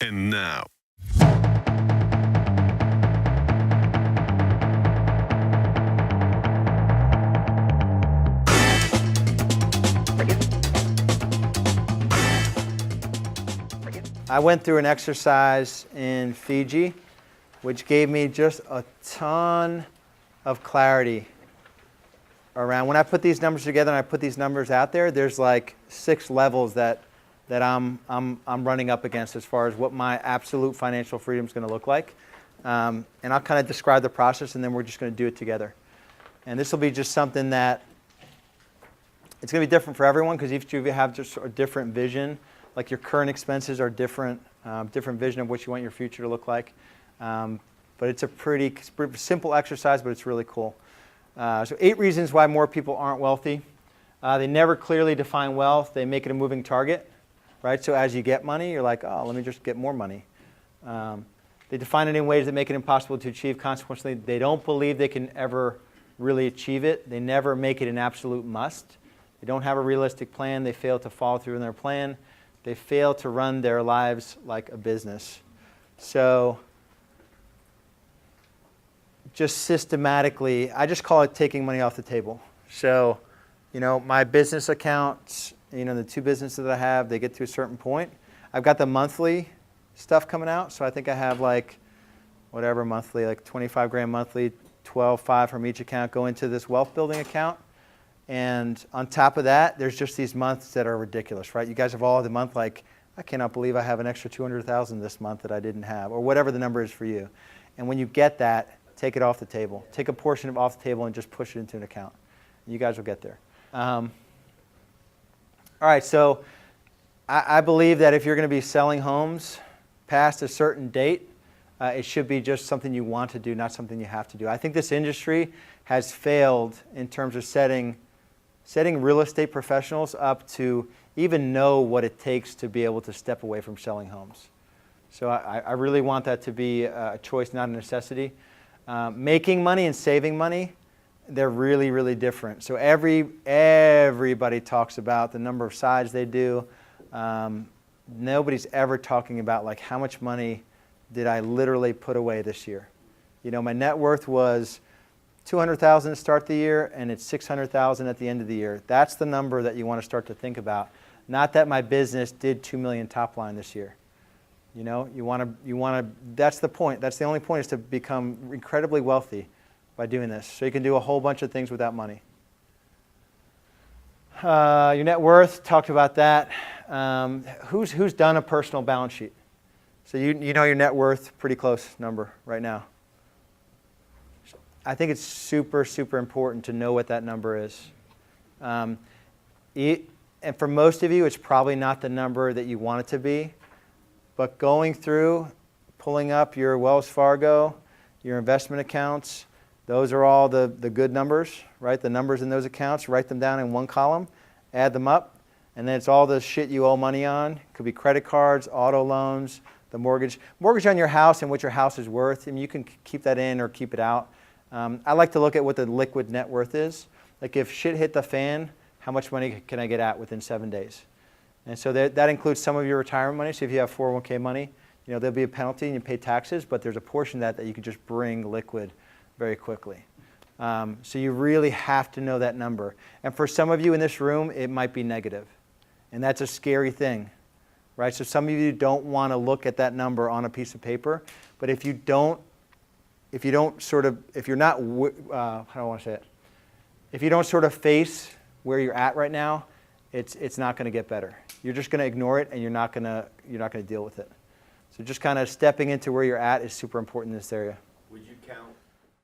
And now, I went through an exercise in Fiji, which gave me just a ton of clarity around when I put these numbers together and I put these numbers out there. There's like 6 levels that I'm running up against as far as what my absolute financial freedom is going to look like. And I'll kind of describe the process, and then we're just going to do it together. And this will be just something that it's going to be different for everyone because each of you have just a different vision. Like your current expenses are different, different vision of what you want your future to look like. But it's a pretty simple exercise, but it's really cool. So 8 reasons why more people aren't wealthy. They never clearly define wealth. They make it a moving target, right? So as you get money, you're like, oh, let me just get more money. They define it in ways that make it impossible to achieve. Consequently, they don't believe they can ever really achieve it. They never make it an absolute must. They don't have a realistic plan. They fail to follow through on their plan. They fail to run their lives like a business. So just systematically, I just call it taking money off the table. So, my business accounts, the 2 businesses that I have, they get to a certain point. I've got the monthly stuff coming out. So I think I have whatever monthly, like 25 grand monthly, 12.5 from each account go into this wealth building account. And on top of that, there's just these months that are ridiculous, right? You guys have all had the month like, I cannot believe I have an extra 200,000 this month that I didn't have, or whatever the number is for you. And when you get that, take it off the table. Take a portion of off the table and just push it into an account. You guys will get there. All right, so I believe that if you're going to be selling homes past a certain date, it should be just something you want to do, not something you have to do. I think this industry has failed in terms of setting real estate professionals up to even know what it takes to be able to step away from selling homes. So I really want that to be a choice, not a necessity. Making money and saving money, they're really, really different. So everybody talks about the number of sides they do. Nobody's ever talking about how much money did I literally put away this year. My net worth was $200,000 to start the year, and it's $600,000 at the end of the year. That's the number that you want to start to think about. Not that my business did $2 million top line this year. You want to. That's the point. That's the only point, is to become incredibly wealthy by doing this. So you can do a whole bunch of things with that money. Your net worth, talked about that. Who's done a personal balance sheet? So you know your net worth, pretty close number right now. I think it's super, super important to know what that number is. And for most of you, it's probably not the number that you want it to be. But going through, pulling up your Wells Fargo, your investment accounts, those are all the good numbers, right? The numbers in those accounts, write them down in one column, add them up, and then it's all the shit you owe money on. It could be credit cards, auto loans, the mortgage on your house and what your house is worth. You can keep that in or keep it out. I like to look at what the liquid net worth is. Like if shit hit the fan, how much money can I get out within 7 days? And so that includes some of your retirement money. So if you have 401k money, there'll be a penalty and you pay taxes, but there's a portion of that you can just bring liquid very quickly. So you really have to know that number. And for some of you in this room, it might be negative. And that's a scary thing, right? So some of you don't want to look at that number on a piece of paper, but if you're not, how do I want to say it? If you don't sort of face where you're at right now, it's not going to get better. You're just going to ignore it, and you're not going to deal with it. So just kind of stepping into where you're at is super important in this area. Would you count